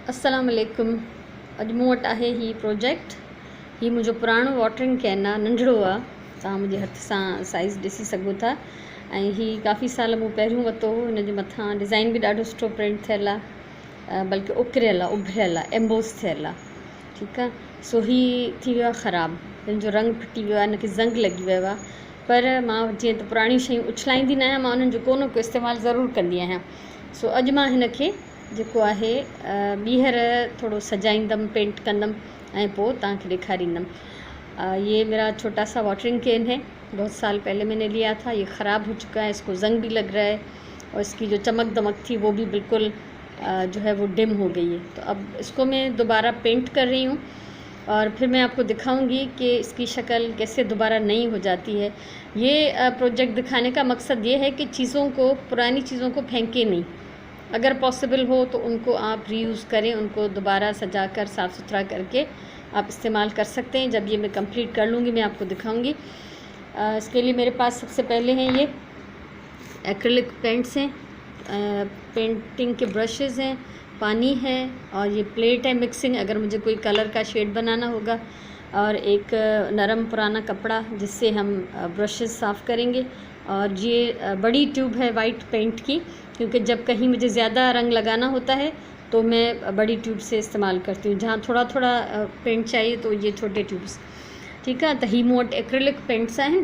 अस्सलाम वालेकुम। अॼु मूं वटि आहे ही प्रोजेक्ट। ही मुंहिंजो पुराणो वाटरिंग कैन आहे, नंढड़ो आहे। तव्हां मुंहिंजे हथ सां साइज़ ॾिसी सघो था। ऐं ही काफ़ी साल मूं पहिरियों वरितो हो। हिन जे मथां डिज़ाइन बि ॾाढो सुठो प्रिंट थियल आहे, बल्कि उकिरियल आहे, उभरियल आहे, एम्बोस थियल आहे। ठीकु आहे। सो ही थी वियो आहे ख़राबु, हिन जो रंग फिटी वियो आहे, हिनखे ज़ंग लॻी वियो आहे। पर मां जीअं त पुराणी शयूं उछलाईंदी न आहियां, मां उन्हनि जो को न को इस्तेमालु ज़रूरु कंदी आहियां। सो अॼु मां हिनखे जेको आहे ॿीहर थोड़ो सजाईंदमि, पेंट कंदमि ऐं पोइ तव्हांखे ॾेखारींदमि। ये मेरा छोटा सा वाटरिंग कैन है, बहुत साल पहले मैंने लिया था। ये ख़राब हो चुका है, इसको जंग भी लग रहा है और इसकी जो चमक दमक थी वो भी बिल्कुल जो है वो डिम हो गई है। तो अब इसको मैं दोबारा पेंट कर रही हूँ और फिर मैं आपको दिखाऊंगी कि इसकी शक्ल कैसे दोबारा नई हो जाती है। ये प्रोजेक्ट दिखाने का मकसद ये है कि चीज़ों को, पुरानी चीज़ों को फेंके नहीं। अगर पॉसिबल हो तो उनको आप रीयूज़ करें, उनको दोबारा सजा कर साफ़ सुथरा करके आप इस्तेमाल कर सकते हैं। जब ये मैं कंप्लीट कर लूँगी मैं आपको दिखाऊंगी। इसके लिए मेरे पास सबसे पहले हैं ये एक्रिलिक पेंट्स हैं, पेंटिंग के ब्रशेज़ हैं, पानी है और ये प्लेट है मिक्सिंग, अगर मुझे कोई कलर का शेड बनाना होगा, और एक नरम पुराना कपड़ा जिससे हम ब्रशेज़ साफ़ करेंगे। और ये बड़ी ट्यूब है वाइट पेंट की, क्योंकि जब कहीं मुझे ज़्यादा रंग लगाना होता है तो मैं बड़ी ट्यूब से इस्तेमाल करती हूँ। जहाँ थोड़ा थोड़ा पेंट चाहिए तो ये छोटे ट्यूब्स। ठीक है। तो ही मूं वटि एक्रिलिक पेंट्स आहिनि,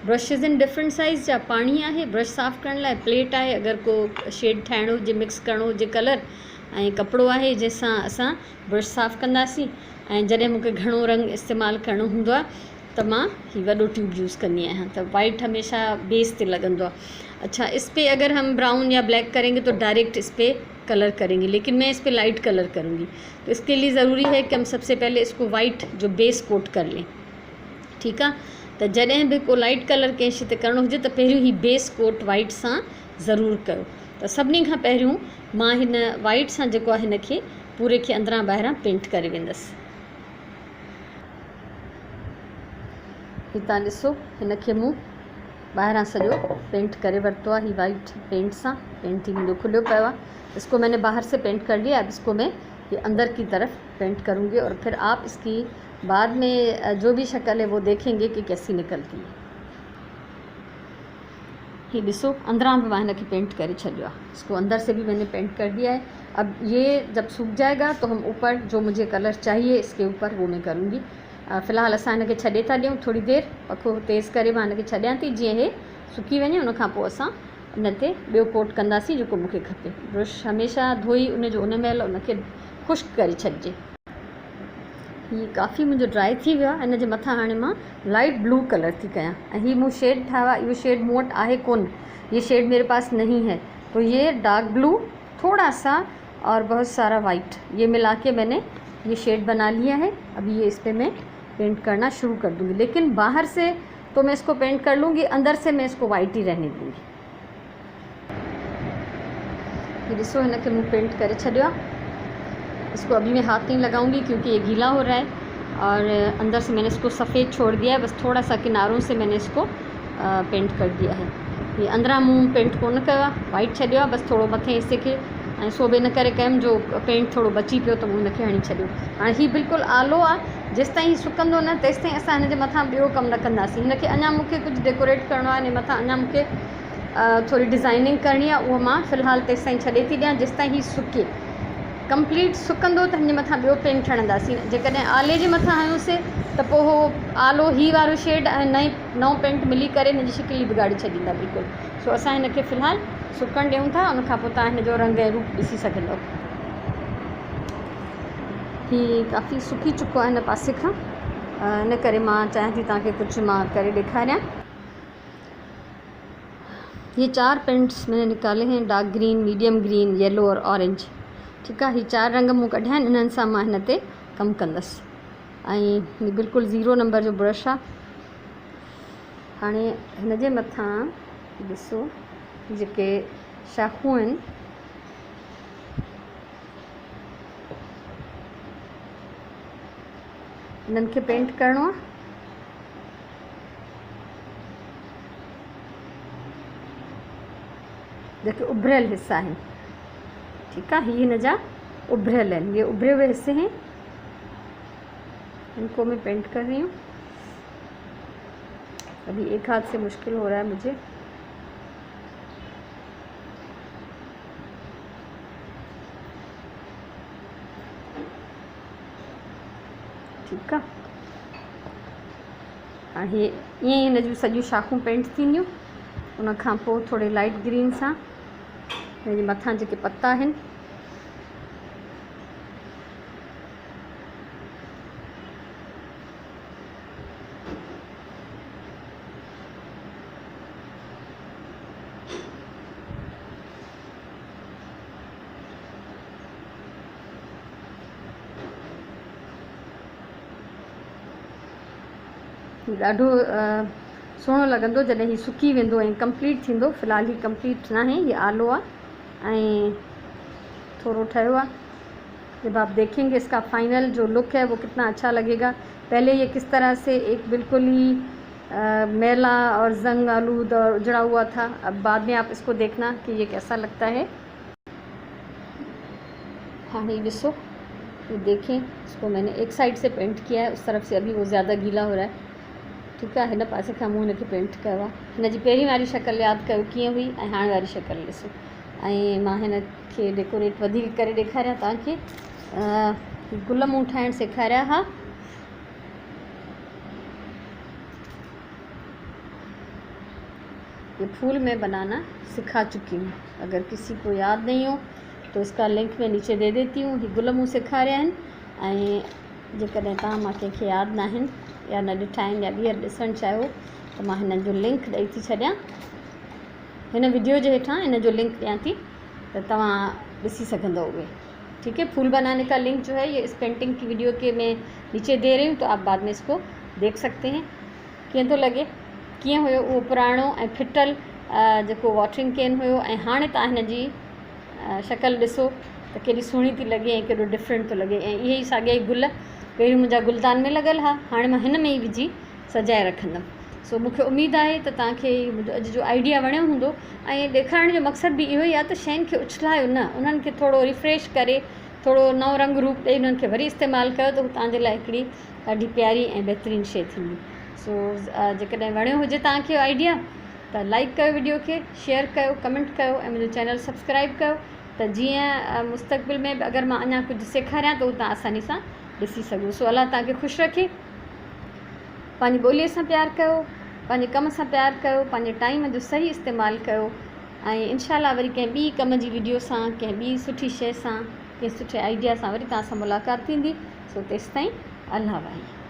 ब्रशिज़ इन डिफरेंट साइज़ जा, पाणी आहे ब्रश साफ़ करण लाइ, प्लेट आहे अगर को शेड ठाहिणो हुजे, मिक्स करणो हुजे कलर, ऐं कपिड़ो आहे जंहिंसां असां ब्रश साफ़ कंदासीं। ऐं जॾहिं मूंखे घणो रंग इस्तेमालु करणो हूंदो आहे तो मां ही वॾो ट्यूब यूज़ कंदी आहियां। तो वाइट हमेशा बेस ते लॻंदो आहे। अच्छा, इस पे अगर हम ब्राउन या ब्लैक करेंगे तो डायरेक्ट इस पे कलर करेंगे, लेकिन मैं इस पे लाइट कलर करूँगी। तो इसके लिए ज़रूरी है कि हम सबसे पहले इसको वाइट जो बेस कोट कर लें। ठीकु आहे। तो जॾहिं बि को लाइट कलर कंहिं शइ ते करणो हुजे त पहिरियों ही बेस कोट वाइट सां ज़रूरु कयो। त सभिनी खां पहिरियों मां हिन वाइट सां जेको आहे हिनखे पूरे खे अंदरां ॿाहिरां पेंट करे वेंदसि। ही तव्हां ॾिसो, हिनखे मूं ॿाहिरां सॼो पेंट करे वरितो आहे। ही वाइट पेंट सां पेंट ही मुंहिंजो खुलियो पियो आहे। इसको मैंने बाहर से पेंट कर लिया। अब इसको मैं ये अंदर की तरफ पेंट करूँगी और फिर आप इसकी बाद में जो भी शक्ल है वो देखेंगे कि कैसी निकलती है। ये ॾिसो, अंदरां भी मां हिनखे पेंट करे छॾियो आहे। इसको अंदर से भी मैंने पेंट कर दिया है। अब ये जब सूख जाएगा तो हम ऊपर जो मुझे कलर चाहिए इसके ऊपर वो मैं करूँगी। फ़िलहाल असां हिनखे छॾे था ॾियूं थोड़ी देर, पखो तेज़ करे मां हिनखे छॾियां थी, जीअं हे सुकी वञे। उन खां पोइ असां इन ते ॿियो कोट कंदासीं जेको मूंखे खपे। ब्रश हमेशह धोई उनजो उन महिल उनखे खुश्क करे छॾिजे। ही काफ़ी मुंहिंजो ड्राई थी वियो आहे। इन जे मथां हाणे मां लाइट ब्लू कलर थी कयां। ऐं ही मूं शेड ठाहियो आहे, इहो शेड मूं वटि आहे कोन, ये शेड मेरे पास नहीं है। तो ये डार्क ब्लू, थोड़ा सा और बहुत सारा वाइट, ये मिला के मैंने ये शेड बना लिया है। अभी ये इस पर मैं पेंट करना शुरू कर दूँगी, लेकिन बाहर से तो मैं इसको पेंट कर लूँगी, अंदर से मैं इसको वाइट ही रहने दूँगी। ये ॾिसो, हिनखे मूं पेंट करे छॾियो आहे। इसको अभी मैं हाथ नहीं लगाऊंगी क्योंकि ये गीला हो रहा है, और अंदर से मैंने इसको सफ़ेद छोड़ दिया है, बस थोड़ा सा किनारों से मैंने इसको पेंट कर दिया है। ये अंदरां मूं पेंट कोन कयो आहे, वाइट छॾियो आहे, बस थोड़ो मथे हिस्से खे। ऐं सोबे न करे कयमि, जो पेंट थोड़ो बची पियो त मूं हुनखे हणी छॾियो। हाणे ही बिल्कुलु आलो आहे, जेसिताईं ही सुकंदो न तेसिताईं असां हिन जे मथां ॿियो कमु न कंदासीं। हिनखे अञा मूंखे कुझु डेकोरेट करिणो आहे, हिन मथां अञा मूंखे थोड़ी डिज़ाइनिंग करणी आहे, उहो मां फ़िलहाल तेसिताईं छॾे थी ॾियां जेसिताईं ही सुके। कंप्लीट सुकंदो त हिन जे मथां ॿियो पेंट हणंदासीं। जेकॾहिं आले जे मथां हयोसीं त पोइ हो आलो ही वारो शेड ऐं नओं पेंट मिली करे हिन जी शिकिल ई बिगाड़ी छॾींदा बिल्कुलु। सो असां हिनखे फ़िलहाल सुकण ॾियूं था, उन खां पोइ तव्हां हिन जो रंग ऐं रूप ॾिसी सघंदव। ही काफ़ी सुकी चुको आहे हिन पासे खां, इन करे मां चाहियां थी तव्हांखे कुझु मां करे ॾेखारियां। ये 4 पेंट्स मैंने निकाले हैं, dark green, medium green, yellow और ऑरेंज। ठीकु आहे। ही 4 रंग मूं कढिया आहिनि, इन्हनि सां मां हिन ते कमु कंदसि। ऐं ही बिल्कुलु 0 नंबर जो ब्रश आहे। हाणे हिन जे मथां ॾिसो, जेके शाखूं आहिनि इन्हनि खे पेंट करिणो आहे। जेके उभरियल हिस्सा आहिनि, ठीकु आहे, ही हिन जा उभरियल हैं, ये उभरे हुए हिस्से हैं, इनको मैं पेंट कर रही हूँ। अभी एक हाथ से मुश्किल हो रहा है मुझे। ठीक है, हाँ ये इन जूं सॼियूं शाखूं पेंट थींदियूं। उन खां पोइ थोड़े लाइट ग्रीन सां हिन जे मथां जेके पत्ता आहिनि ॾाढो सुहिणो लॻंदो जॾहिं हीउ सुकी वेंदो ऐं कंप्लीट थींदो। फ़िलहाल ही कंप्लीट न है, ये आलो आहे ऐं थोड़ो ठहियो आहे। जब आप देखेंगे इसका फाइनल जो लुक है वो कितना अच्छा लगेगा। पहले ये किस तरह से एक बिल्कुल ही मैला और जंग आलूद और उजड़ा हुआ था, अब बाद में आप इसको देखना कि ये कैसा लगता है। हाँ ये ॾिसो, ये देखें, इसको मैंने एक साइड से पेंट किया है, उस तरफ से अभी वो ज़्यादा गीला हो रहा है। ठीक है, हिन पासे खां मूं हिनखे पेंट कयो आहे। हिन जी पहिरीं वारी शक्ल यादि कयो कीअं हुई ऐं हाणे वारी शक्ल ॾिसो। ऐं मां हिनखे डेकोरेट वधीक करे ॾेखारिया तव्हांखे, गुल मूं ठाहिण सेखारिया। हा, ये फूल मैं बनाना सिखा चुकी हूँ, अगर किसी को याद नहीं हो तो इसका लिंक मैं नीचे दे देती हूँ। ये गुल मूं सेखारिया आहिनि ऐं जेकॾहिं तव्हां मां कंहिंखे यादि न आहिनि या न ॾिठा आहिनि या ॿीहर ॾिसणु चाहियो त मां हिननि जो लिंक ॾेई थी छॾियां। हिन वीडियो जे हेठां इन जो लिंक ॾियां थी त तव्हां ॾिसी सघंदव उहे। ठीक है, फूल बनाने का लिंक जो है ये इस पेंटिंग की वीडियो के मैं नीचे दे रही हूँ, तो आप बाद में इसको देख सकते हैं। कीअं थो लॻे, कीअं हुयो उहो पुराणो ऐं फिटल जेको वॉटरिंग कैन हुयो ऐं हाणे तव्हां हिन जी शक्ल ॾिसो त केॾी सुहिणी थी लॻे ऐं केॾो डिफरेंट थो लॻे। ऐं इहे ई साॻिया ई गुल पहिरियों मुंहिंजा गुलदान में लॻल हा, हाणे मां हिन में ई विझी सजाए रखंदमि। सो मूंखे उमेदु आहे त तव्हांखे मुंहिंजो अॼु जो आइडिया वणियो हूंदो। ऐं ॾेखारण जो मक़सदु बि इहो ई आहे त शयुनि खे उछलायो न, उन्हनि खे थोरो रिफ्रेश करे थोरो नओं रंग रूप ॾेई उन्हनि खे वरी इस्तेमालु कयो त तव्हांजे लाइ हिकिड़ी ॾाढी प्यारी ऐं बहितरीनु शइ थींदी। सो जेकॾहिं वणियो हुजे तव्हांखे आइडिया त लाइक कयो, वीडियो खे शेयर कयो, कमेंट कयो ऐं मुंहिंजो चैनल सब्सक्राइब कयो त जीअं मुस्तक़बिल में बि अगरि मां अञा कुझु सेखारियां त उहो तव्हां आसानी सां ॾिसी सघो। सो अलाह तव्हांखे ख़ुशि रखे, पंहिंजी ॿोलीअ सां प्यारु कयो, पंहिंजे कम सां प्यारु कयो, पंहिंजे टाइम जो सही इस्तेमालु कयो ऐं इंशाल्लाह वरी कंहिं ॿी कम जी वीडियो सां, कंहिं ॿी सुठी शइ सां, कंहिं सुठे आइडिया सां वरी तव्हां सां मुलाक़ात थींदी। सो तेसिताईं अल्लाह वाही।